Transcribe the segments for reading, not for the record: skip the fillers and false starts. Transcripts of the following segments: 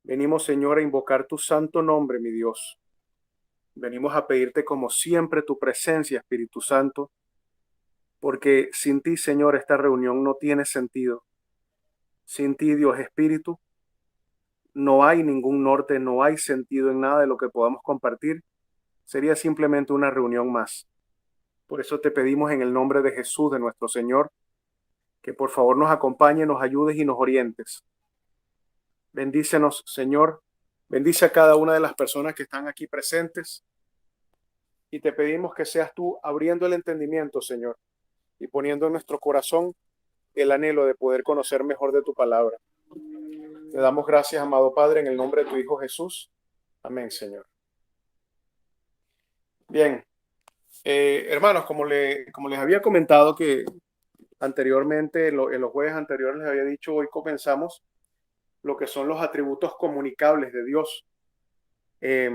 Venimos, Señor, a invocar tu santo nombre, mi Dios. Venimos a pedirte como siempre tu presencia, Espíritu Santo, porque sin ti, Señor, esta reunión no tiene sentido. Sin ti, Dios Espíritu, no hay ningún norte, no hay sentido en nada de lo que podamos compartir. Sería simplemente una reunión más. Por eso te pedimos en el nombre de Jesús, de nuestro Señor, que por favor nos acompañes, nos ayudes y nos orientes. Bendícenos, Señor. Bendice a cada una de las personas que están aquí presentes y te pedimos que seas tú abriendo el entendimiento, Señor, y poniendo en nuestro corazón el anhelo de poder conocer mejor de tu palabra. Te damos gracias, amado Padre, en el nombre de tu Hijo Jesús. Amén, Señor. Bien, hermanos, como les había comentado que anteriormente, en los jueves anteriores les había dicho, hoy comenzamos lo que son los atributos comunicables de Dios. Eh,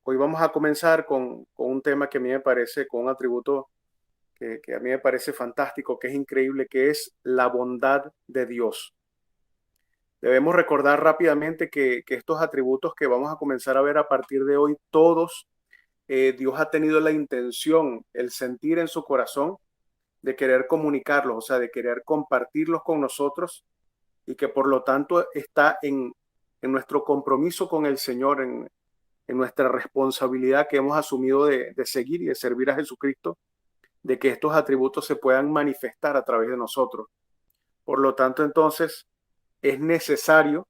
Hoy vamos a comenzar con un tema que a mí me parece, con un atributo que a mí me parece fantástico, que es increíble, que es la bondad de Dios. Debemos recordar rápidamente que estos atributos que vamos a comenzar a ver a partir de hoy, todos, Dios ha tenido la intención, el sentir en su corazón de querer comunicarlos, o sea, de querer compartirlos con nosotros y que por lo tanto está en nuestro compromiso con el Señor, en nuestra responsabilidad que hemos asumido de seguir y de servir a Jesucristo, de que estos atributos se puedan manifestar a través de nosotros. Por lo tanto, entonces, es necesario,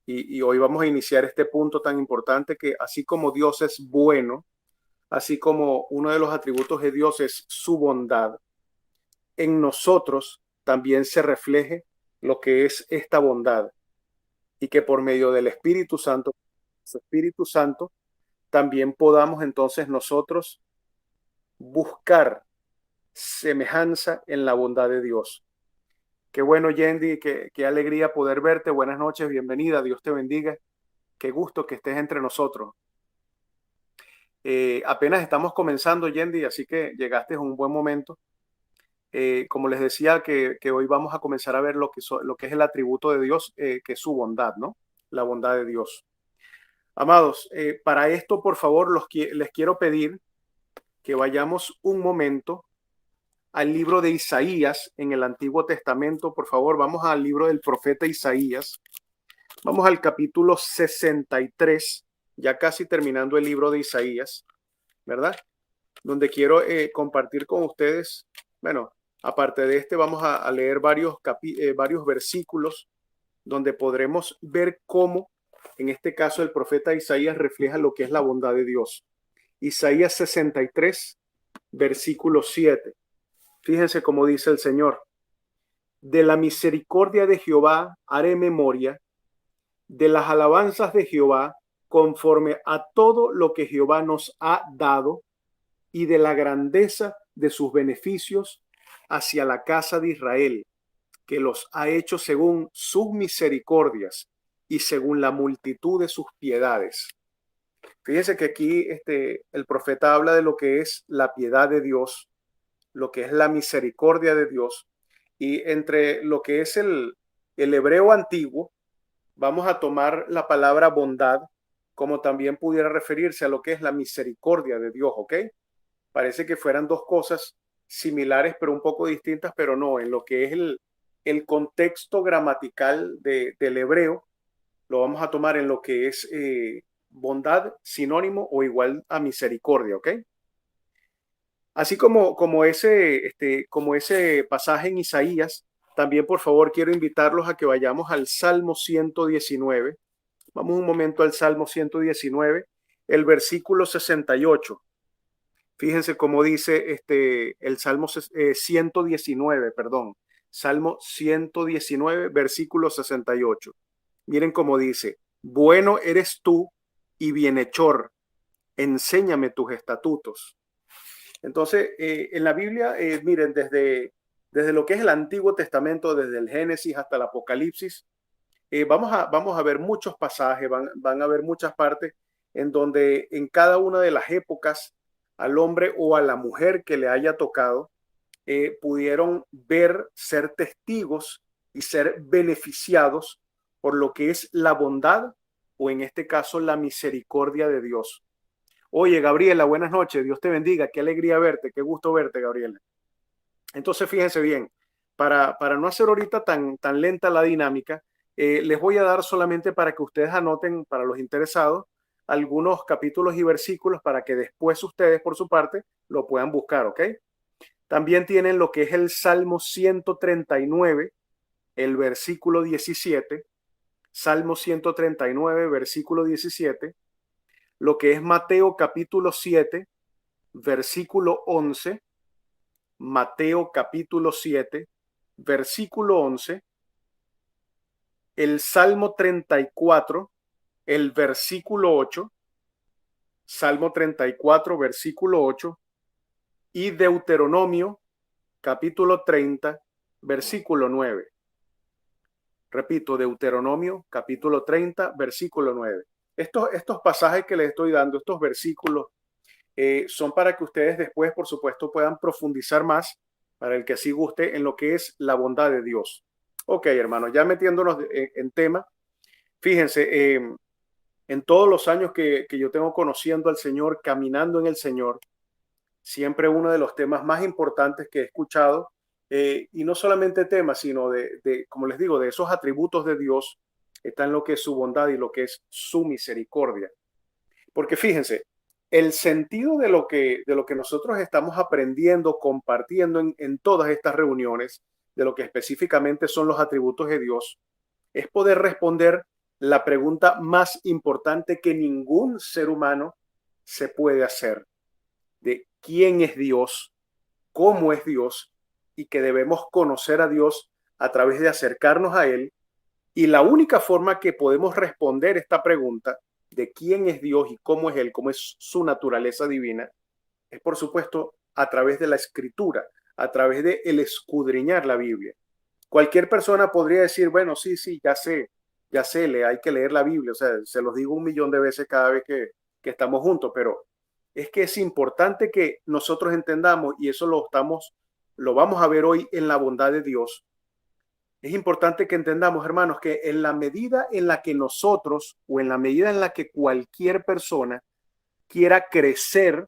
y hoy vamos a iniciar este punto tan importante, que así como Dios es bueno, así como uno de los atributos de Dios es su bondad, en nosotros también se refleje lo que es esta bondad y que por medio del Espíritu Santo, su Espíritu Santo, también podamos entonces nosotros buscar semejanza en la bondad de Dios. Qué bueno, Yendi, qué alegría poder verte. Buenas noches, bienvenida, Dios te bendiga. Qué gusto que estés entre nosotros. Apenas estamos comenzando, Yendi, así que llegaste en un buen momento. Como les decía, que hoy vamos a comenzar a ver lo que es el atributo de Dios, que es su bondad, ¿no? La bondad de Dios. Amados, para esto, por favor, les quiero pedir que vayamos un momento al libro de Isaías en el Antiguo Testamento. Por favor, vamos al libro del profeta Isaías. Vamos al capítulo 63, ya casi terminando el libro de Isaías, ¿verdad? Donde quiero compartir con ustedes, bueno, aparte de este, vamos a leer varios versículos donde podremos ver cómo, en este caso, el profeta Isaías refleja lo que es la bondad de Dios. Isaías 63, versículo 7. Fíjense cómo dice el Señor. De la misericordia de Jehová haré memoria, de las alabanzas de Jehová, conforme a todo lo que Jehová nos ha dado, y de la grandeza de sus beneficios hacia la casa de Israel, que los ha hecho según sus misericordias y según la multitud de sus piedades. Fíjense que aquí el profeta habla de lo que es la piedad de Dios, lo que es la misericordia de Dios, y entre lo que es el hebreo antiguo, vamos a tomar la palabra bondad como también pudiera referirse a lo que es la misericordia de Dios, ¿ok? Parece que fueran dos cosas similares, pero un poco distintas, pero no, en lo que es el contexto gramatical del hebreo, lo vamos a tomar en lo que es bondad, sinónimo o igual a misericordia, ¿ok? Así como ese pasaje en Isaías, también por favor quiero invitarlos a que vayamos al Salmo 119. Vamos un momento al Salmo 119, el versículo 68. Fíjense cómo dice el Salmo 119, perdón. Salmo 119, versículo 68. Miren cómo dice, bueno eres tú y bienhechor, enséñame tus estatutos. Entonces, en la Biblia, miren, desde lo que es el Antiguo Testamento, desde el Génesis hasta el Apocalipsis, vamos a ver muchos pasajes, van a ver muchas partes en donde en cada una de las épocas al hombre o a la mujer que le haya tocado, pudieron ver, ser testigos y ser beneficiados por lo que es la bondad o en este caso la misericordia de Dios. Oye, Gabriela, buenas noches, Dios te bendiga, qué alegría verte, qué gusto verte, Gabriela. Entonces, fíjense bien, para no hacer ahorita tan lenta la dinámica, les voy a dar solamente para que ustedes anoten, para los interesados, algunos capítulos y versículos para que después ustedes, por su parte, lo puedan buscar, ¿ok? También tienen lo que es el Salmo 139, el versículo 17, Salmo 139, versículo 17, lo que es Mateo capítulo 7, versículo 11, Mateo capítulo 7, versículo 11, el Salmo 34, el versículo 8, Salmo 34, versículo 8, y Deuteronomio capítulo 30, versículo 9. Repito, Deuteronomio capítulo 30, versículo 9. Estos pasajes que les estoy dando, estos versículos, son para que ustedes después, por supuesto, puedan profundizar más, para el que así guste, en lo que es la bondad de Dios. Ok, hermanos, ya metiéndonos en tema, fíjense, en todos los años que yo tengo conociendo al Señor, caminando en el Señor, siempre uno de los temas más importantes que he escuchado, y no solamente temas, sino como les digo, de esos atributos de Dios, está en lo que es su bondad y lo que es su misericordia. Porque fíjense, el sentido de lo que nosotros estamos aprendiendo, compartiendo en todas estas reuniones, de lo que específicamente son los atributos de Dios, es poder responder la pregunta más importante que ningún ser humano se puede hacer, de quién es Dios, cómo es Dios, y que debemos conocer a Dios a través de acercarnos a Él. Y la única forma que podemos responder esta pregunta de quién es Dios y cómo es Él, cómo es su naturaleza divina, es por supuesto a través de la escritura, a través de el escudriñar la Biblia. Cualquier persona podría decir, bueno, sí, ya sé, hay que leer la Biblia, o sea, se los digo 1.000.000 de veces cada vez que estamos juntos, pero es que es importante que nosotros entendamos, y eso lo vamos a ver hoy en la bondad de Dios. Es importante que entendamos, hermanos, que en la medida en la que nosotros, o en la medida en la que cualquier persona quiera crecer,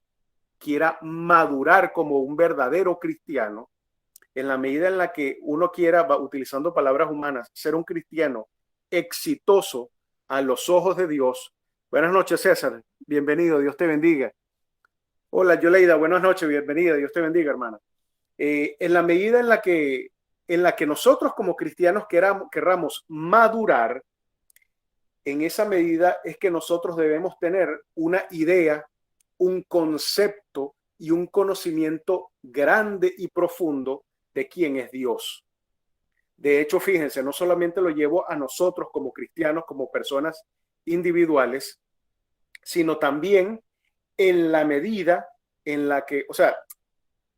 quiera madurar como un verdadero cristiano, en la medida en la que uno quiera, utilizando palabras humanas, ser un cristiano exitoso a los ojos de Dios. Buenas noches, César. Bienvenido. Dios te bendiga. Hola, Yoleida. Buenas noches. Bienvenida. Dios te bendiga, hermana. En la medida en la que nosotros como cristianos querramos madurar, en esa medida es que nosotros debemos tener una idea, un concepto y un conocimiento grande y profundo de quién es Dios. De hecho, fíjense, no solamente lo llevo a nosotros como cristianos, como personas individuales, sino también en la medida en la que, o sea,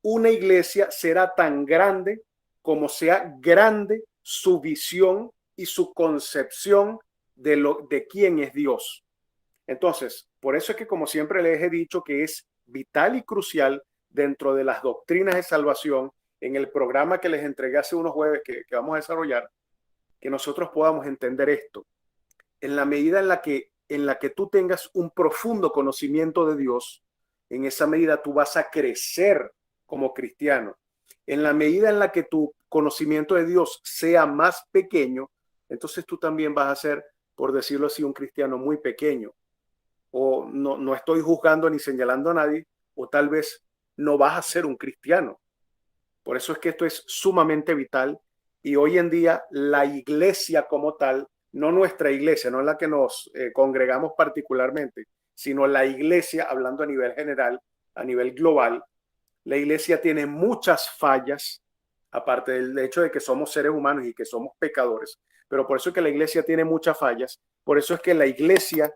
una iglesia será tan grande como sea grande su visión y su concepción de quién es Dios. Entonces, por eso es que, como siempre les he dicho, que es vital y crucial dentro de las doctrinas de salvación, en el programa que les entregué hace unos jueves que vamos a desarrollar, que nosotros podamos entender esto. En la medida en la que tú tengas un profundo conocimiento de Dios, en esa medida tú vas a crecer como cristiano. En la medida en la que tu conocimiento de Dios sea más pequeño, entonces tú también vas a ser, por decirlo así, un cristiano muy pequeño. O no estoy juzgando ni señalando a nadie, o tal vez no vas a ser un cristiano. Por eso es que esto es sumamente vital, y hoy en día la iglesia como tal, no nuestra iglesia, no en la que nos congregamos particularmente, sino la iglesia, hablando a nivel general, a nivel global, la iglesia tiene muchas fallas, aparte del hecho de que somos seres humanos y que somos pecadores, pero por eso es que la iglesia tiene muchas fallas. Por eso es que la iglesia,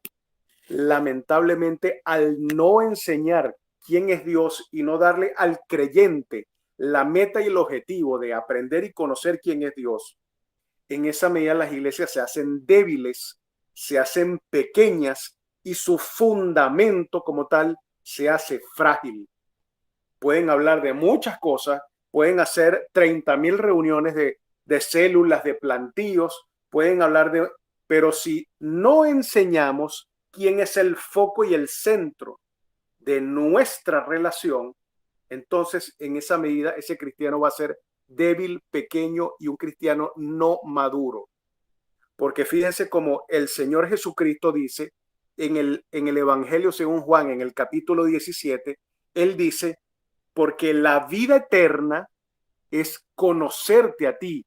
lamentablemente, al no enseñar quién es Dios y no darle al creyente la meta y el objetivo de aprender y conocer quién es Dios, en esa medida las iglesias se hacen débiles, se hacen pequeñas, y su fundamento como tal se hace frágil. Pueden hablar de muchas cosas, pueden hacer 30.000 reuniones de células, de plantíos, pueden hablar Pero si no enseñamos quién es el foco y el centro de nuestra relación, entonces en esa medida ese cristiano va a ser débil, pequeño y un cristiano no maduro. Porque fíjense como el Señor Jesucristo dice en el Evangelio según Juan, en el capítulo 17, Él dice, porque la vida eterna es conocerte a ti.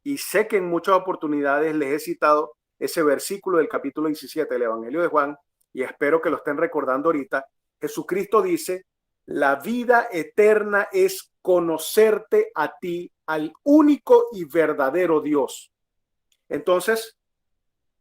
Y sé que en muchas oportunidades les he citado ese versículo del capítulo 17 del Evangelio de Juan, y espero que lo estén recordando ahorita. Jesucristo dice, la vida eterna es conocerte a ti, al único y verdadero Dios. Entonces,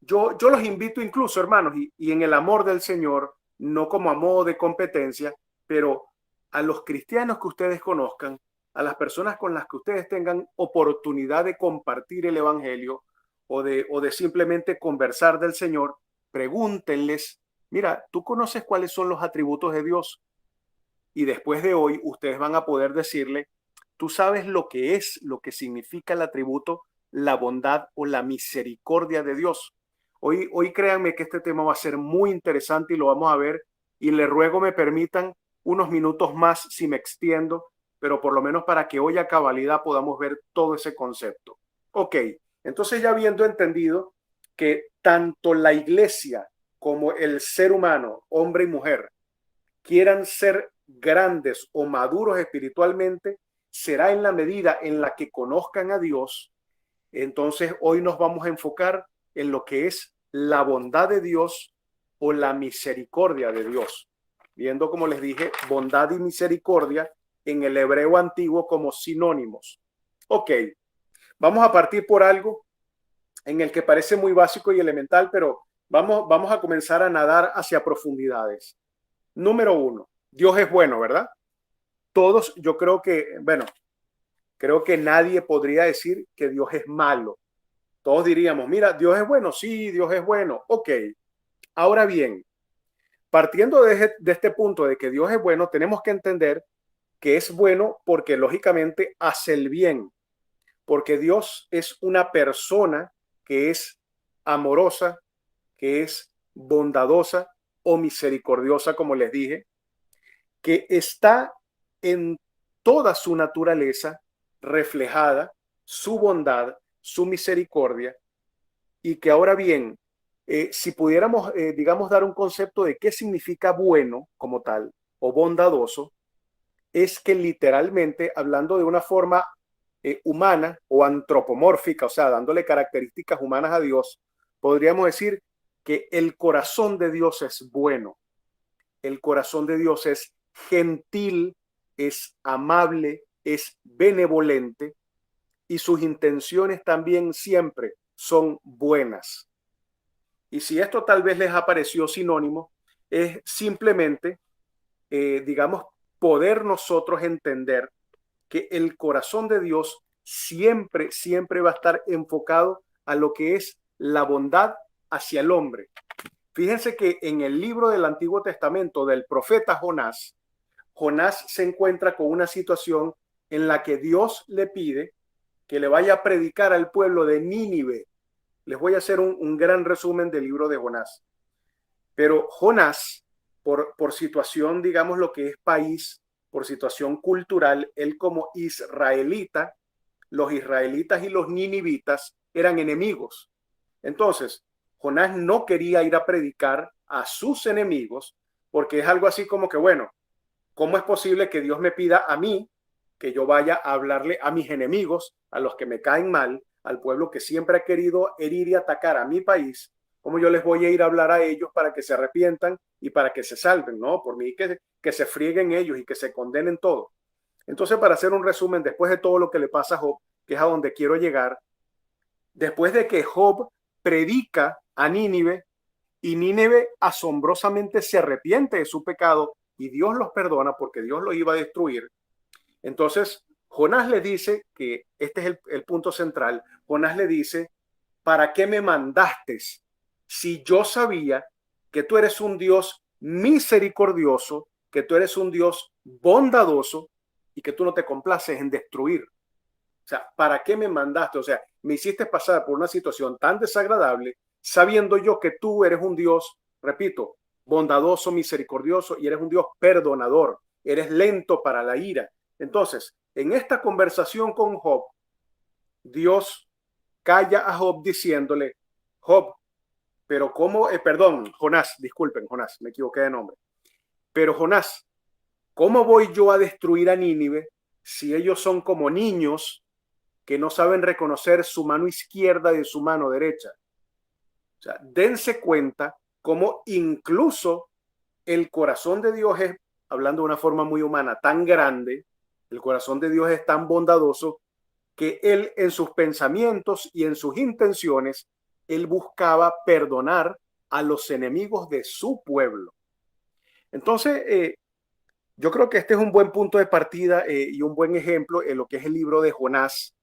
yo los invito incluso, hermanos, y en el amor del Señor, no como a modo de competencia, pero a los cristianos que ustedes conozcan, a las personas con las que ustedes tengan oportunidad de compartir el Evangelio o de simplemente conversar del Señor, pregúntenles, mira, ¿tú conoces cuáles son los atributos de Dios? Y después de hoy, ustedes van a poder decirle, tú sabes lo que es, lo que significa el atributo, la bondad o la misericordia de Dios. Hoy créanme que este tema va a ser muy interesante y lo vamos a ver. Y les ruego me permitan unos minutos más si me extiendo, pero por lo menos para que hoy a cabalidad podamos ver todo ese concepto. Ok, entonces ya habiendo entendido que tanto la iglesia como el ser humano, hombre y mujer, quieran ser grandes o maduros espiritualmente, será en la medida en la que conozcan a Dios. Entonces hoy nos vamos a enfocar en lo que es la bondad de Dios o la misericordia de Dios, viendo, como les dije, bondad y misericordia en el hebreo antiguo como sinónimos. Ok, vamos a partir por algo en el que parece muy básico y elemental, pero vamos a comenzar a nadar hacia profundidades. Número uno, Dios es bueno, ¿verdad? Todos, yo creo que, bueno, creo que nadie podría decir que Dios es malo. Todos diríamos, mira, Dios es bueno, sí, Dios es bueno, ok. Ahora bien, partiendo de este punto de que Dios es bueno, tenemos que entender que es bueno porque lógicamente hace el bien, porque Dios es una persona que es amorosa, que es bondadosa o misericordiosa, como les dije, que está en toda su naturaleza reflejada, su bondad, su misericordia, y que ahora bien, si pudiéramos, digamos, dar un concepto de qué significa bueno como tal o bondadoso, es que literalmente, hablando de una forma humana o antropomórfica, o sea, dándole características humanas a Dios, podríamos decir que el corazón de Dios es bueno, el corazón de Dios es gentil, es amable, es benevolente y sus intenciones también siempre son buenas. Y si esto tal vez les ha parecido sinónimo, es simplemente, digamos, poder nosotros entender que el corazón de Dios siempre, siempre va a estar enfocado a lo que es la bondad hacia el hombre. Fíjense que en el libro del Antiguo Testamento del profeta Jonás, Jonás se encuentra con una situación en la que Dios le pide que le vaya a predicar al pueblo de Nínive. Les voy a hacer un gran resumen del libro de Jonás. Pero Jonás, por situación, digamos, lo que es país, por situación cultural, él como israelita, los israelitas y los ninivitas eran enemigos. Entonces, Jonás no quería ir a predicar a sus enemigos porque es algo así como que, bueno, ¿cómo es posible que Dios me pida a mí que yo vaya a hablarle a mis enemigos, a los que me caen mal, al pueblo que siempre ha querido herir y atacar a mi país? ¿Cómo yo les voy a ir a hablar a ellos para que se arrepientan y para que se salven? No, por mí que se frieguen ellos y que se condenen todos. Entonces, para hacer un resumen, después de todo lo que le pasa a Job, que es a donde quiero llegar, después de que Job predica a Nínive y Nínive asombrosamente se arrepiente de su pecado y Dios los perdona porque Dios los iba a destruir. Entonces, Jonás le dice que este es el punto central. Jonás le dice, ¿para qué me mandaste si yo sabía que tú eres un Dios misericordioso, que tú eres un Dios bondadoso y que tú no te complaces en destruir? O sea, ¿para qué me mandaste? O sea, me hiciste pasar por una situación tan desagradable sabiendo yo que tú eres un Dios, repito, bondadoso, misericordioso, y eres un Dios perdonador, eres lento para la ira. Entonces, en esta conversación con Job, Dios calla a Job diciéndole: Job, pero cómo, perdón, Jonás, disculpen, Jonás, me equivoqué de nombre. Pero Jonás, ¿cómo voy yo a destruir a Nínive si ellos son como niños que no saben reconocer su mano izquierda de su mano derecha? O sea, dense cuenta cómo incluso el corazón de Dios es, hablando de una forma muy humana, tan grande, el corazón de Dios es tan bondadoso que él en sus pensamientos y en sus intenciones, él buscaba perdonar a los enemigos de su pueblo. Entonces, yo creo que este es un buen punto de partida y un buen ejemplo en lo que es el libro de Jonás,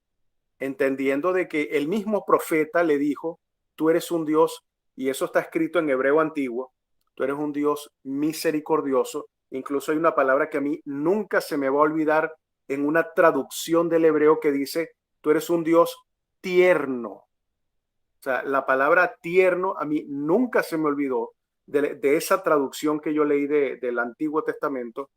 entendiendo de que el mismo profeta le dijo: tú eres un Dios, y eso está escrito en hebreo antiguo, tú eres un Dios misericordioso. Incluso hay una palabra que a mí nunca se me va a olvidar en una traducción del hebreo que dice: tú eres un Dios tierno. O sea, la palabra tierno a mí nunca se me olvidó de esa traducción que yo leí del Antiguo Testamento,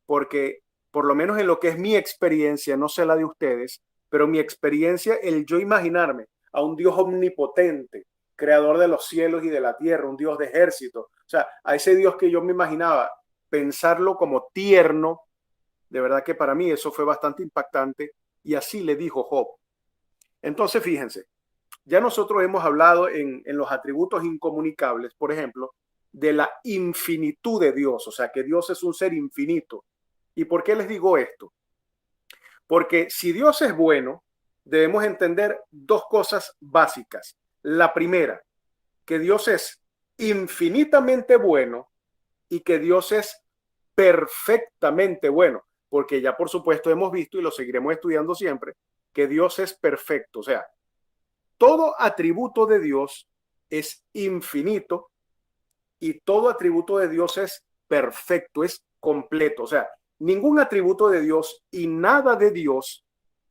porque por lo menos en lo que es mi experiencia, no sé la de ustedes, pero mi experiencia, el yo imaginarme a un Dios omnipotente, creador de los cielos y de la tierra, un Dios de ejército, o sea, a ese Dios que yo me imaginaba, pensarlo como tierno, de verdad que para mí eso fue bastante impactante, y así le dijo Job. Entonces, fíjense, ya nosotros hemos hablado en los atributos incomunicables, por ejemplo, de la infinitud de Dios, o sea, que Dios es un ser infinito. ¿Y por qué les digo esto? Porque si Dios es bueno, debemos entender dos cosas básicas. La primera, que Dios es infinitamente bueno y que Dios es perfectamente bueno, porque ya por supuesto hemos visto y lo seguiremos estudiando siempre, que Dios es perfecto. O sea, todo atributo de Dios es infinito y todo atributo de Dios es perfecto, es completo. O sea, ningún atributo de Dios y nada de Dios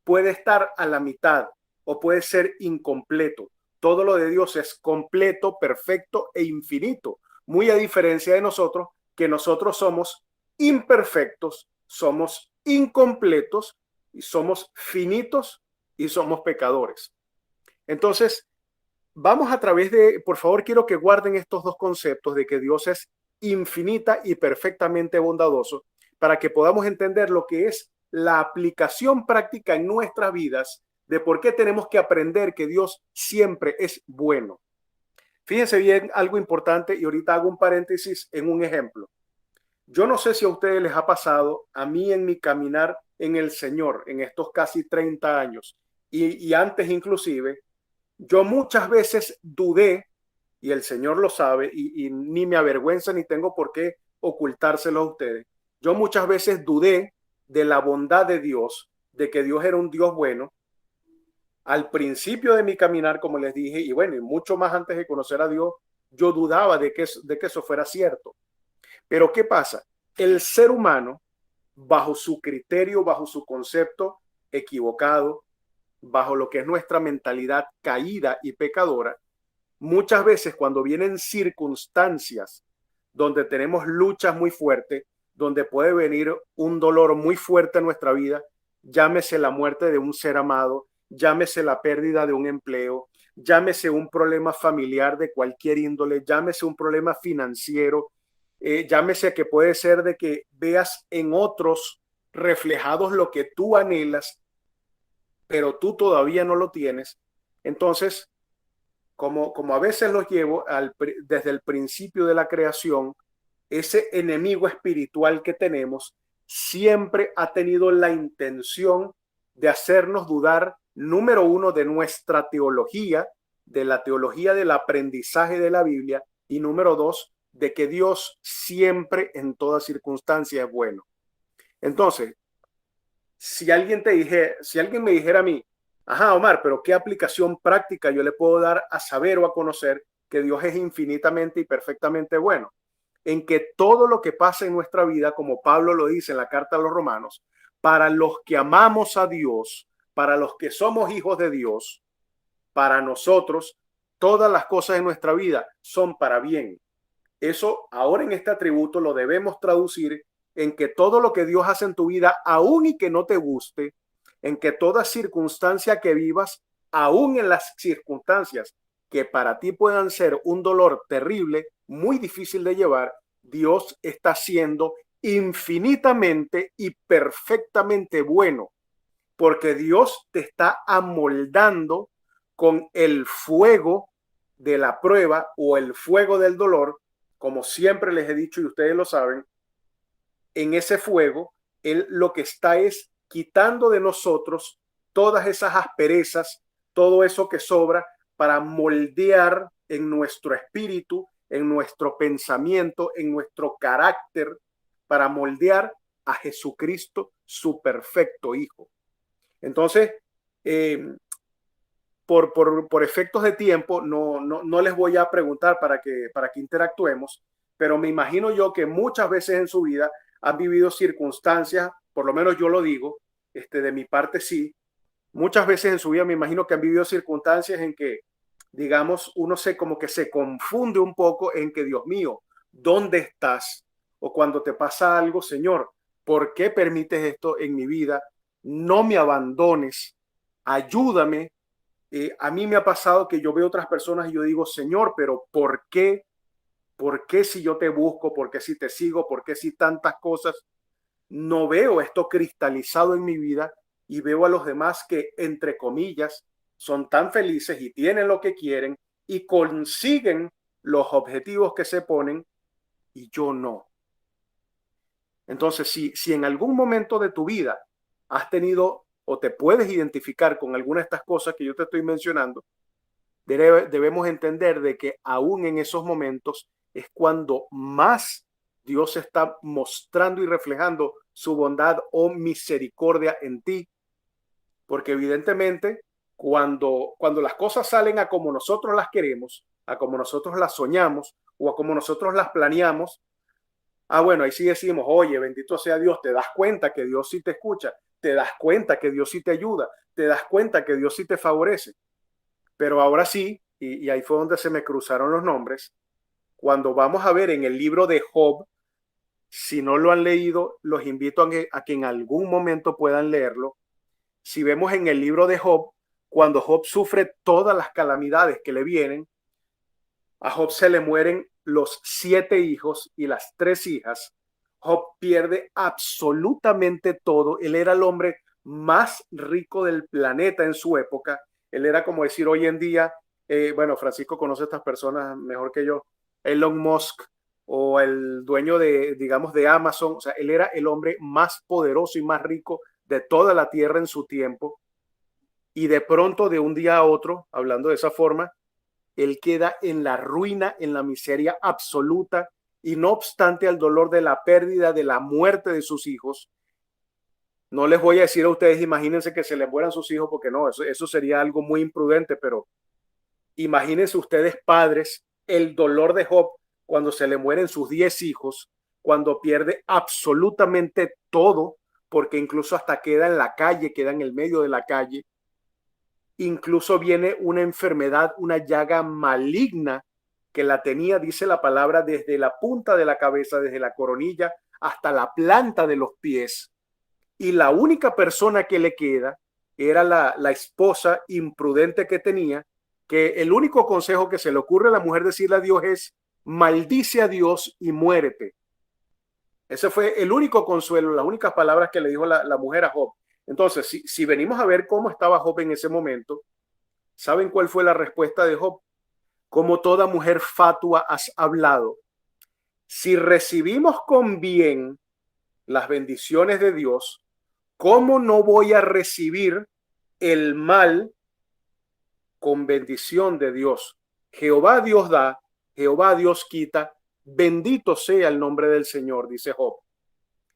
puede estar a la mitad o puede ser incompleto. Todo lo de Dios es completo, perfecto e infinito. Muy a diferencia de nosotros, que nosotros somos imperfectos, somos incompletos y somos finitos y somos pecadores. Entonces, vamos a través de, por favor, quiero que guarden estos dos conceptos de que Dios es infinita y perfectamente bondadoso para que podamos entender lo que es la aplicación práctica en nuestras vidas de por qué tenemos que aprender que Dios siempre es bueno. Fíjense bien algo importante y ahorita hago un paréntesis en un ejemplo. Yo no sé si a ustedes les ha pasado, a mí en mi caminar en el Señor, en estos casi 30 años y antes inclusive, yo muchas veces dudé, y el Señor lo sabe, y ni me avergüenza ni tengo por qué ocultárselo a ustedes. Yo muchas veces dudé de la bondad de Dios, de que Dios era un Dios bueno, al principio de mi caminar, como les dije, y bueno, y mucho más antes de conocer a Dios, yo dudaba de que eso fuera cierto. Pero ¿qué pasa? El ser humano, bajo su criterio, bajo su concepto equivocado, bajo lo que es nuestra mentalidad caída y pecadora, muchas veces cuando vienen circunstancias donde tenemos luchas muy fuertes, donde puede venir un dolor muy fuerte en nuestra vida, llámese la muerte de un ser amado, llámese la pérdida de un empleo, llámese un problema familiar de cualquier índole, llámese un problema financiero, llámese que puede ser de que veas en otros reflejados lo que tú anhelas, pero tú todavía no lo tienes. Entonces, como a veces los llevo desde el principio de la creación, ese enemigo espiritual que tenemos siempre ha tenido la intención de hacernos dudar, número uno, de nuestra teología, de la teología del aprendizaje de la Biblia, y número dos, de que Dios siempre en toda circunstancia es bueno. Entonces, si alguien me dijera a mí: ajá, Omar, pero ¿qué aplicación práctica yo le puedo dar a saber o a conocer que Dios es infinitamente y perfectamente bueno? En que todo lo que pasa en nuestra vida, como Pablo lo dice en la carta a los Romanos, para los que amamos a Dios, para los que somos hijos de Dios, para nosotros, todas las cosas en nuestra vida son para bien. Eso ahora en este atributo lo debemos traducir en que todo lo que Dios hace en tu vida, aun y que no te guste, en que toda circunstancia que vivas, aun en las circunstancias que para ti puedan ser un dolor terrible, muy difícil de llevar, Dios está siendo infinitamente y perfectamente bueno, porque Dios te está amoldando con el fuego de la prueba o el fuego del dolor, como siempre les he dicho y ustedes lo saben. En ese fuego, Él lo que está es quitando de nosotros todas esas asperezas, todo eso que sobra para moldear en nuestro espíritu, en nuestro pensamiento, en nuestro carácter, para moldear a Jesucristo, su perfecto Hijo. Entonces, eh, por efectos de tiempo, no les voy a preguntar para que interactuemos, pero me imagino yo que muchas veces en su vida han vivido circunstancias, por lo menos yo lo digo, de mi parte sí, muchas veces en su vida me imagino que han vivido circunstancias en que, digamos, uno se como que se confunde un poco en que, Dios mío, ¿dónde estás? O cuando te pasa algo, Señor, ¿por qué permites esto en mi vida? No me abandones, ayúdame. A mí me ha pasado que yo veo otras personas y yo digo, Señor, pero ¿por qué? ¿Por qué si yo te busco? ¿Por qué si te sigo? ¿Por qué si tantas cosas? No veo esto cristalizado en mi vida y veo a los demás que, entre comillas, son tan felices y tienen lo que quieren y consiguen los objetivos que se ponen y yo no. Entonces, si en algún momento de tu vida has tenido o te puedes identificar con alguna de estas cosas que yo te estoy mencionando, debemos entender de que aún en esos momentos es cuando más Dios está mostrando y reflejando su bondad o misericordia en ti, porque evidentemente cuando las cosas salen a como nosotros las queremos, a como nosotros las soñamos o a como nosotros las planeamos, bueno, ahí sí decimos, oye, bendito sea Dios, te das cuenta que Dios sí te escucha, te das cuenta que Dios sí te ayuda, te das cuenta que Dios sí te favorece. Pero ahora sí, y ahí fue donde se me cruzaron los nombres, cuando vamos a ver en el libro de Job, si no lo han leído, los invito a que en algún momento puedan leerlo. Si vemos en el libro de Job, cuando Job sufre todas las calamidades que le vienen, a Job se le mueren los 7 hijos y las 3 hijas. Job pierde absolutamente todo. Él era el hombre más rico del planeta en su época. Él era como decir hoy en día, bueno, Francisco conoce a estas personas mejor que yo, Elon Musk o el dueño de, digamos, de Amazon. O sea, él era el hombre más poderoso y más rico de toda la tierra en su tiempo. Y de pronto, de un día a otro, hablando de esa forma, él queda en la ruina, en la miseria absoluta, y no obstante al dolor de la pérdida, de la muerte de sus hijos, no les voy a decir a ustedes, imagínense que se les mueran sus hijos, porque no, eso sería algo muy imprudente, pero imagínense ustedes padres, el dolor de Job cuando se le mueren sus 10 hijos, cuando pierde absolutamente todo, porque incluso hasta queda en la calle, queda en el medio de la calle. Incluso viene una enfermedad, una llaga maligna que la tenía, dice la palabra, desde la punta de la cabeza, desde la coronilla hasta la planta de los pies. Y la única persona que le queda era la esposa imprudente que tenía, que el único consejo que se le ocurre a la mujer decirle a Dios es, maldice a Dios y muérete. Ese fue el único consuelo, las únicas palabras que le dijo la mujer a Job. Entonces, si venimos a ver cómo estaba Job en ese momento, ¿saben cuál fue la respuesta de Job? Como toda mujer fatua has hablado. Si recibimos con bien las bendiciones de Dios, ¿cómo no voy a recibir el mal con bendición de Dios? Jehová Dios da, Jehová Dios quita, bendito sea el nombre del Señor, dice Job.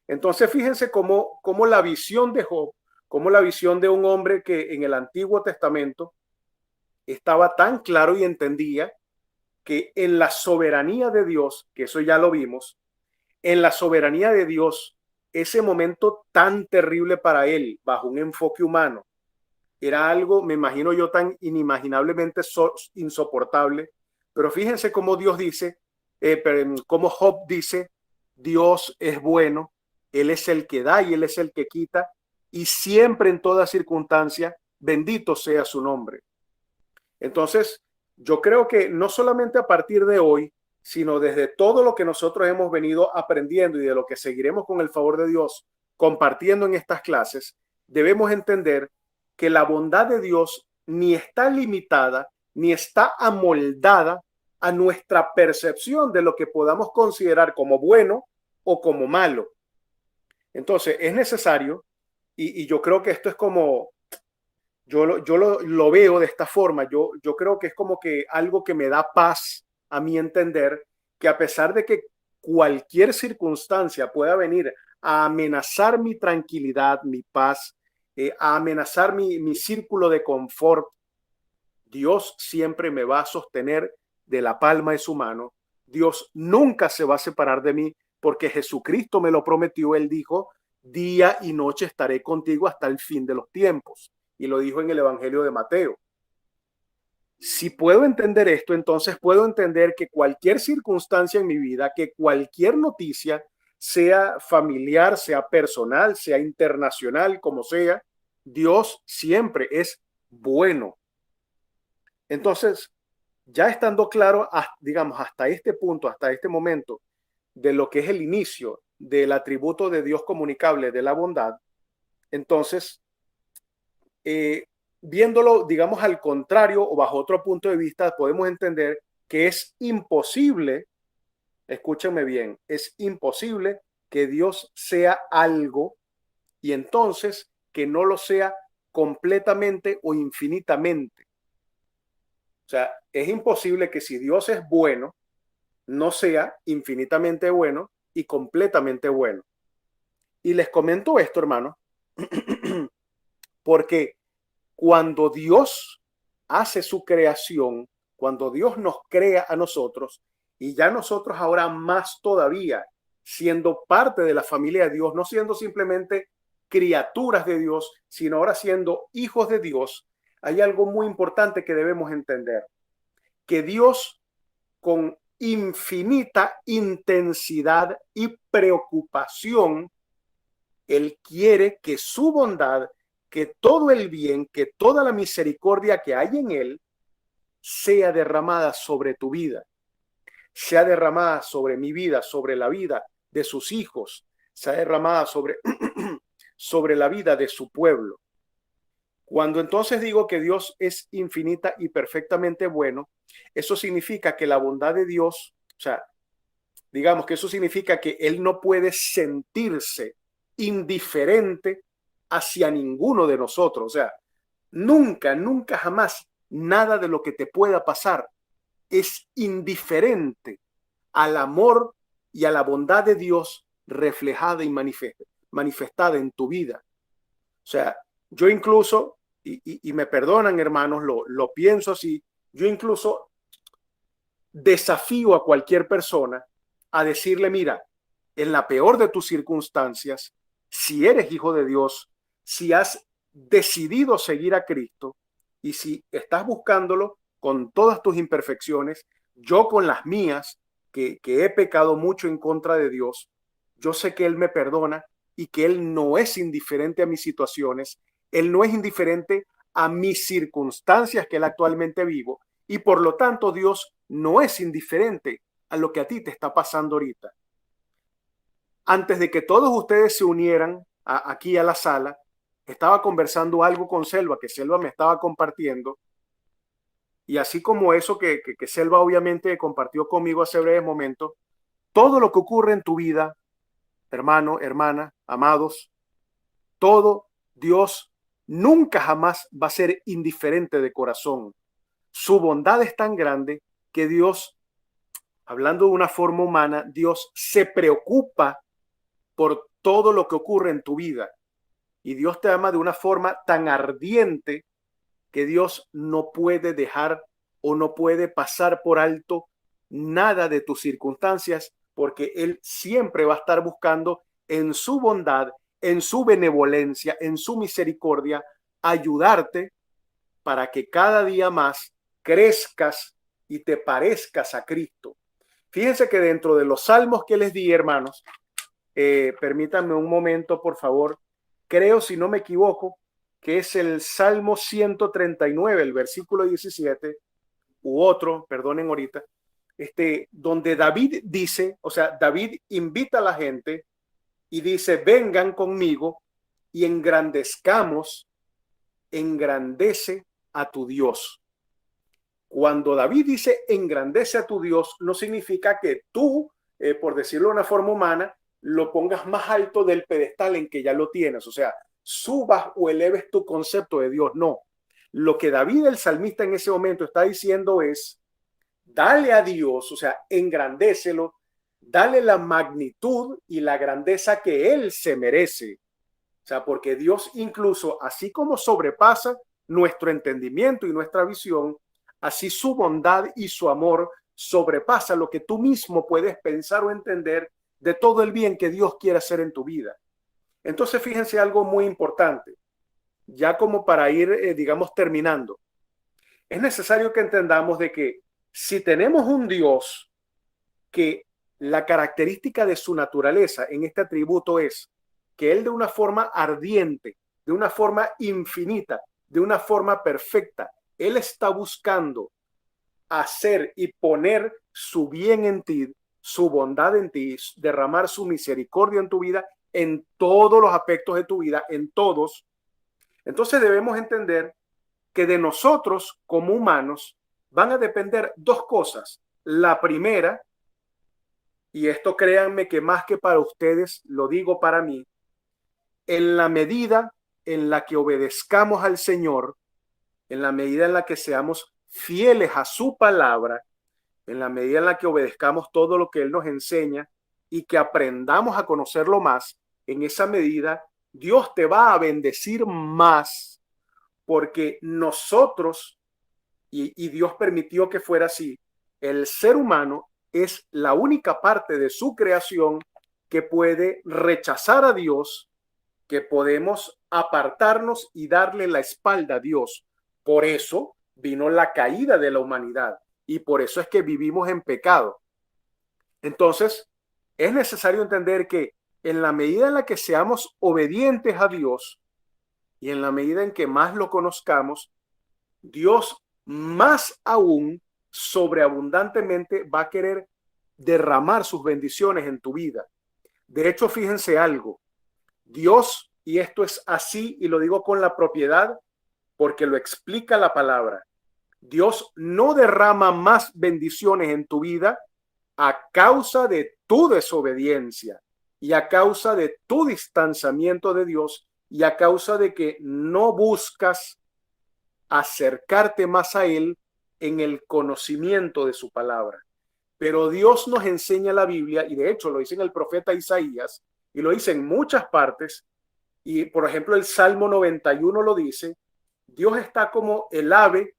Entonces fíjense cómo la visión de Job, como la visión de un hombre que en el Antiguo Testamento estaba tan claro y entendía que en la soberanía de Dios, que eso ya lo vimos, en la soberanía de Dios, ese momento tan terrible para él, bajo un enfoque humano, era algo, me imagino yo, tan inimaginablemente insoportable. Pero fíjense cómo Dios dice, cómo Job dice, Dios es bueno, Él es el que da y Él es el que quita, y siempre en toda circunstancia, bendito sea su nombre. Entonces, yo creo que no solamente a partir de hoy, sino desde todo lo que nosotros hemos venido aprendiendo y de lo que seguiremos con el favor de Dios compartiendo en estas clases, debemos entender que la bondad de Dios ni está limitada, ni está amoldada a nuestra percepción de lo que podamos considerar como bueno o como malo. Entonces, es necesario, y yo creo que esto es como, lo veo de esta forma. Yo creo que es como que algo que me da paz a mi entender, que a pesar de que cualquier circunstancia pueda venir a amenazar mi tranquilidad, mi paz, a amenazar mi círculo de confort, Dios siempre me va a sostener de la palma de su mano. Dios nunca se va a separar de mí porque Jesucristo me lo prometió. Él dijo, día y noche estaré contigo hasta el fin de los tiempos. Y lo dijo en el Evangelio de Mateo. Si puedo entender esto, entonces puedo entender que cualquier circunstancia en mi vida, que cualquier noticia, sea familiar, sea personal, sea internacional, como sea, Dios siempre es bueno. Entonces, ya estando claro, digamos, hasta este punto, hasta este momento, de lo que es el inicio del atributo de Dios comunicable de la bondad, entonces, eh, viéndolo, digamos, al contrario o bajo otro punto de vista, podemos entender que es imposible, escúchenme bien, es imposible que Dios sea algo y entonces que no lo sea completamente o infinitamente. O sea, es imposible que si Dios es bueno, no sea infinitamente bueno y completamente bueno. Y les comento esto, hermano, porque cuando Dios hace su creación, cuando Dios nos crea a nosotros, y ya nosotros ahora más todavía, siendo parte de la familia de Dios, no siendo simplemente criaturas de Dios, sino ahora siendo hijos de Dios, hay algo muy importante que debemos entender, que Dios con infinita intensidad y preocupación, Él quiere que su bondad, que todo el bien, que toda la misericordia que hay en Él sea derramada sobre tu vida, sea derramada sobre mi vida, sobre la vida de sus hijos, sea derramada sobre, sobre la vida de su pueblo. Cuando entonces digo que Dios es infinita y perfectamente bueno, eso significa que la bondad de Dios, o sea, digamos que eso significa que Él no puede sentirse indiferente hacia ninguno de nosotros. O sea, nunca, nunca jamás nada de lo que te pueda pasar es indiferente al amor y a la bondad de Dios reflejada y manifestada en tu vida. O sea, yo incluso, y me perdonan hermanos, lo pienso así, yo incluso desafío a cualquier persona a decirle, mira, en la peor de tus circunstancias, si eres hijo de Dios, si has decidido seguir a Cristo y si estás buscándolo con todas tus imperfecciones, yo con las mías, que he pecado mucho en contra de Dios, yo sé que Él me perdona y que Él no es indiferente a mis situaciones, Él no es indiferente a mis circunstancias que Él actualmente vivo y por lo tanto Dios no es indiferente a lo que a ti te está pasando ahorita. Antes de que todos ustedes se unieran aquí a la sala, estaba conversando algo con Selva, que Selva me estaba compartiendo, y así como eso que Selva obviamente compartió conmigo hace breves momentos, todo lo que ocurre en tu vida, hermano, hermana, amados, todo Dios nunca jamás va a ser indiferente de corazón. Su bondad es tan grande que Dios, hablando de una forma humana, Dios se preocupa por todo lo que ocurre en tu vida. Y Dios te ama de una forma tan ardiente que Dios no puede dejar o no puede pasar por alto nada de tus circunstancias, porque Él siempre va a estar buscando en su bondad, en su benevolencia, en su misericordia, ayudarte para que cada día más crezcas y te parezcas a Cristo. Fíjense que dentro de los salmos que les di, hermanos, permítanme un momento, por favor. Creo, si no me equivoco, que es el Salmo 139, el versículo 17, u otro, perdonen ahorita, donde David dice, o sea, David invita a la gente y dice, vengan conmigo y engrandece a tu Dios. Cuando David dice engrandece a tu Dios, no significa que tú, por decirlo de una forma humana, lo pongas más alto del pedestal en que ya lo tienes. O sea, subas o eleves tu concepto de Dios. No. Lo que David, el salmista, en ese momento está diciendo es, dale a Dios, o sea, engrandécelo, dale la magnitud y la grandeza que Él se merece. O sea, porque Dios incluso, así como sobrepasa nuestro entendimiento y nuestra visión, así su bondad y su amor sobrepasa lo que tú mismo puedes pensar o entender de todo el bien que Dios quiere hacer en tu vida. Entonces, fíjense algo muy importante, ya como para ir, digamos, terminando. Es necesario que entendamos de que si tenemos un Dios que la característica de su naturaleza en este atributo es que Él de una forma ardiente, de una forma infinita, de una forma perfecta, Él está buscando hacer y poner su bien en ti, su bondad en ti, derramar su misericordia en tu vida, en todos los aspectos de tu vida, en todos. Entonces debemos entender que de nosotros como humanos van a depender dos cosas. La primera, y esto créanme que más que para ustedes, lo digo para mí, en la medida en la que obedezcamos al Señor, en la medida en la que seamos fieles a su palabra, en la medida en la que obedezcamos todo lo que Él nos enseña y que aprendamos a conocerlo más, en esa medida Dios te va a bendecir más, porque nosotros, y Dios permitió que fuera así, el ser humano es la única parte de su creación que puede rechazar a Dios, que podemos apartarnos y darle la espalda a Dios. Por eso vino la caída de la humanidad y por eso es que vivimos en pecado. Entonces, es necesario entender que en la medida en la que seamos obedientes a Dios y en la medida en que más lo conozcamos, Dios más aún sobreabundantemente va a querer derramar sus bendiciones en tu vida. De hecho, fíjense algo, Dios, y esto es así y lo digo con la propiedad porque lo explica la palabra, Dios no derrama más bendiciones en tu vida a causa de tu desobediencia y a causa de tu distanciamiento de Dios y a causa de que no buscas acercarte más a Él en el conocimiento de su palabra. Pero Dios nos enseña la Biblia, y de hecho lo dice en el profeta Isaías, y lo dice en muchas partes, y por ejemplo el Salmo 91 lo dice, Dios está como el ave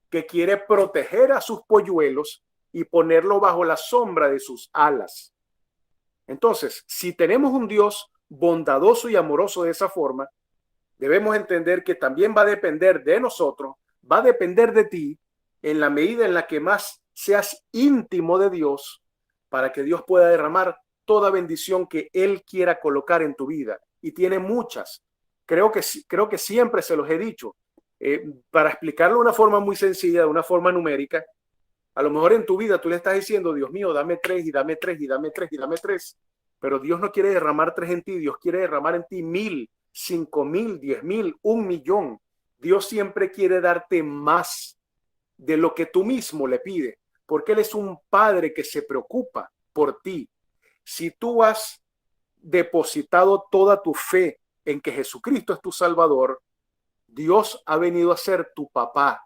que quiere proteger a sus polluelos y ponerlo bajo la sombra de sus alas. Entonces, si tenemos un Dios bondadoso y amoroso de esa forma, debemos entender que también va a depender de nosotros, va a depender de ti en la medida en la que más seas íntimo de Dios para que Dios pueda derramar toda bendición que Él quiera colocar en tu vida. Y tiene muchas. Creo que siempre se los he dicho. Para explicarlo de una forma muy sencilla, de una forma numérica, a lo mejor en tu vida tú le estás diciendo, Dios mío, dame 3 y dame 3 y dame 3 y dame 3. Pero Dios no quiere derramar 3 en ti, Dios quiere derramar en ti 1000, 5000, 10,000, 1,000,000. Dios siempre quiere darte más de lo que tú mismo le pides, porque Él es un padre que se preocupa por ti. Si tú has depositado toda tu fe en que Jesucristo es tu Salvador, Dios ha venido a ser tu papá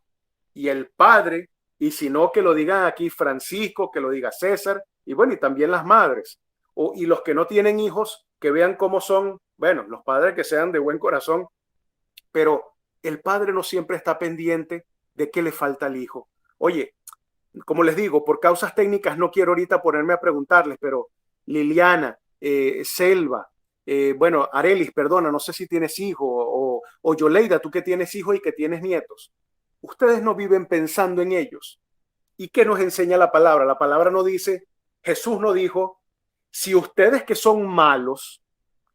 y el padre, y si no que lo digan aquí Francisco, que lo diga César, y bueno, y también las madres, y los que no tienen hijos, que vean cómo son, bueno, los padres que sean de buen corazón, pero el padre no siempre está pendiente de qué le falta al hijo. Oye, como les digo, por causas técnicas no quiero ahorita ponerme a preguntarles, pero Liliana, Selva, bueno, Arelis, perdona, no sé si tienes hijos, o Yoleida, tú que tienes hijos y que tienes nietos. Ustedes no viven pensando en ellos. ¿Y qué nos enseña la palabra? La palabra no dice, Jesús no dijo, si ustedes que son malos,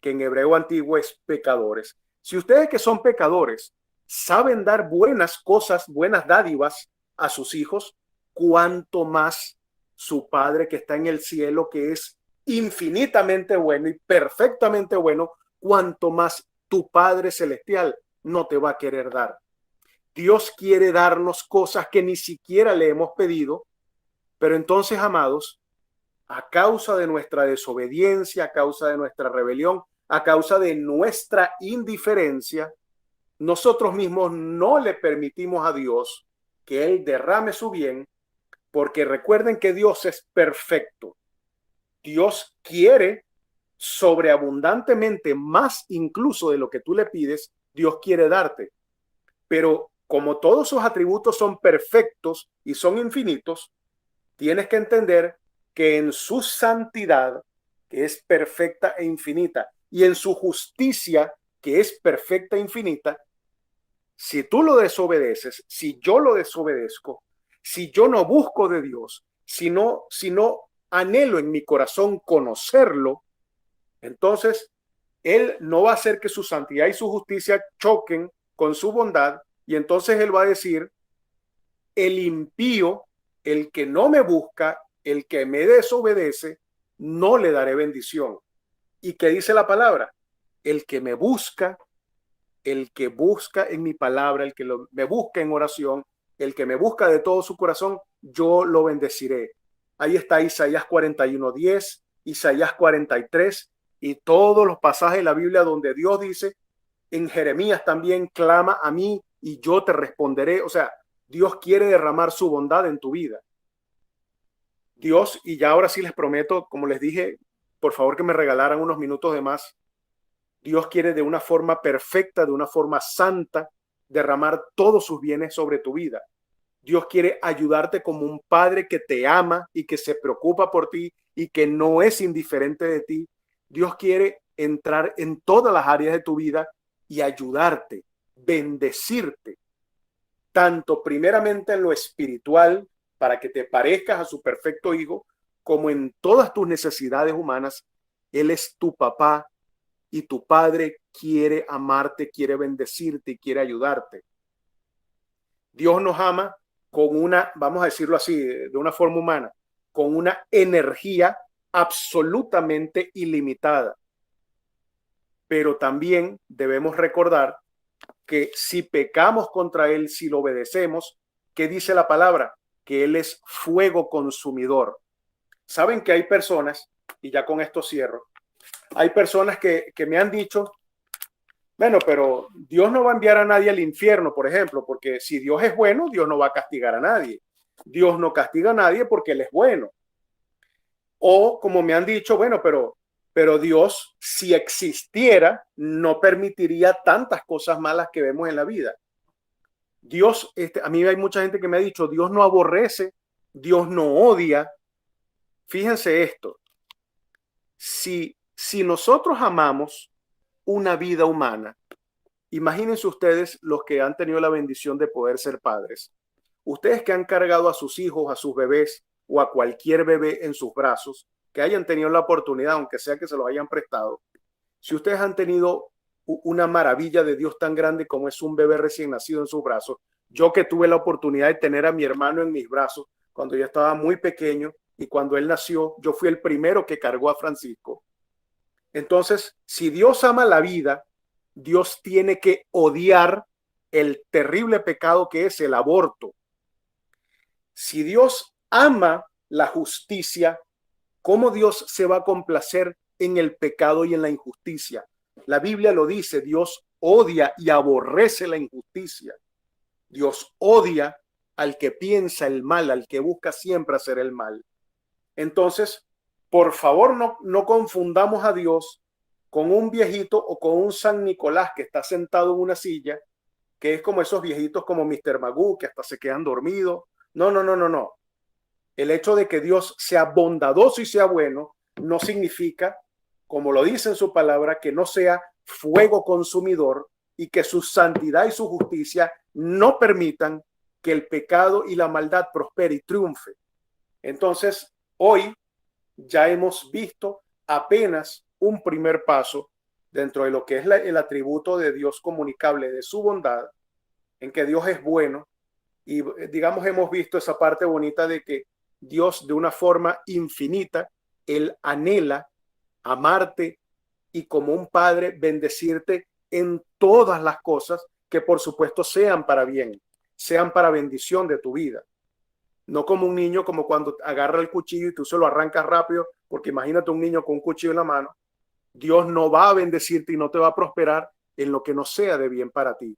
que en hebreo antiguo es pecadores, si ustedes que son pecadores saben dar buenas cosas, buenas dádivas a sus hijos, cuánto más su Padre que está en el cielo, que es infinitamente bueno y perfectamente bueno, cuanto más tu Padre celestial no te va a querer dar. Dios quiere darnos cosas que ni siquiera le hemos pedido, pero entonces, amados, a causa de nuestra desobediencia, a causa de nuestra rebelión, a causa de nuestra indiferencia, nosotros mismos no le permitimos a Dios que Él derrame su bien, porque recuerden que Dios es perfecto. Dios quiere sobreabundantemente, más incluso de lo que tú le pides, Dios quiere darte. Pero como todos sus atributos son perfectos y son infinitos, tienes que entender que en su santidad, que es perfecta e infinita, y en su justicia, que es perfecta e infinita, si tú lo desobedeces, si yo lo desobedezco, si yo no busco de Dios, si no anhelo en mi corazón conocerlo, entonces Él no va a hacer que su santidad y su justicia choquen con su bondad, y entonces Él va a decir, el impío, el que no me busca, el que me desobedece, no le daré bendición. ¿Y qué dice la palabra? El que me busca, el que busca en mi palabra, el que me busca en oración, el que me busca de todo su corazón, yo lo bendeciré. Ahí está Isaías 41:10, Isaías 43 y todos los pasajes de la Biblia donde Dios dice, en Jeremías también, clama a mí y yo te responderé. O sea, Dios quiere derramar su bondad en tu vida. Dios, y ya ahora sí les prometo, como les dije, por favor que me regalaran unos minutos de más. Dios quiere de una forma perfecta, de una forma santa, derramar todos sus bienes sobre tu vida. Dios quiere ayudarte como un padre que te ama y que se preocupa por ti y que no es indiferente de ti. Dios quiere entrar en todas las áreas de tu vida y ayudarte, bendecirte, tanto primeramente en lo espiritual, para que te parezcas a su perfecto hijo, como en todas tus necesidades humanas. Él es tu papá y tu padre quiere amarte, quiere bendecirte y quiere ayudarte. Dios nos ama con una, vamos a decirlo así, de una forma humana, con una energía absolutamente ilimitada. Pero también debemos recordar que si pecamos contra Él, si lo obedecemos, ¿qué dice la palabra? Que Él es fuego consumidor. Saben que hay personas, y ya con esto cierro, hay personas que me han dicho, bueno, pero Dios no va a enviar a nadie al infierno, por ejemplo, porque si Dios es bueno, Dios no va a castigar a nadie. Dios no castiga a nadie porque Él es bueno. O como me han dicho, bueno, pero Dios, si existiera, no permitiría tantas cosas malas que vemos en la vida. Dios, a mí hay mucha gente que me ha dicho, Dios no aborrece, Dios no odia. Fíjense esto, si nosotros amamos una vida humana, imagínense ustedes los que han tenido la bendición de poder ser padres. Ustedes que han cargado a sus hijos, a sus bebés o a cualquier bebé en sus brazos, que hayan tenido la oportunidad, aunque sea que se los hayan prestado, si ustedes han tenido una maravilla de Dios tan grande como es un bebé recién nacido en sus brazos, yo que tuve la oportunidad de tener a mi hermano en mis brazos cuando yo estaba muy pequeño y cuando él nació, yo fui el primero que cargó a Francisco. Entonces, si Dios ama la vida, Dios tiene que odiar el terrible pecado que es el aborto. Si Dios ama la justicia, ¿cómo Dios se va a complacer en el pecado y en la injusticia? La Biblia lo dice, Dios odia y aborrece la injusticia. Dios odia al que piensa el mal, al que busca siempre hacer el mal. Entonces, por favor, no confundamos a Dios con un viejito o con un San Nicolás que está sentado en una silla, que es como esos viejitos como Mr. Magoo, que hasta se quedan dormidos. No, no, no, no, no. El hecho de que Dios sea bondadoso y sea bueno no significa como lo dice en su palabra, que no sea fuego consumidor y que su santidad y su justicia no permitan que el pecado y la maldad prospere y triunfe. Entonces, hoy ya hemos visto apenas un primer paso dentro de lo que es el atributo de Dios comunicable, de su bondad, en que Dios es bueno. Y digamos, hemos visto esa parte bonita de que Dios de una forma infinita, Él anhela amarte y como un padre bendecirte en todas las cosas que por supuesto sean para bien, sean para bendición de tu vida. No como un niño, como cuando agarra el cuchillo y tú se lo arrancas rápido, porque imagínate un niño con un cuchillo en la mano. Dios no va a bendecirte y no te va a prosperar en lo que no sea de bien para ti.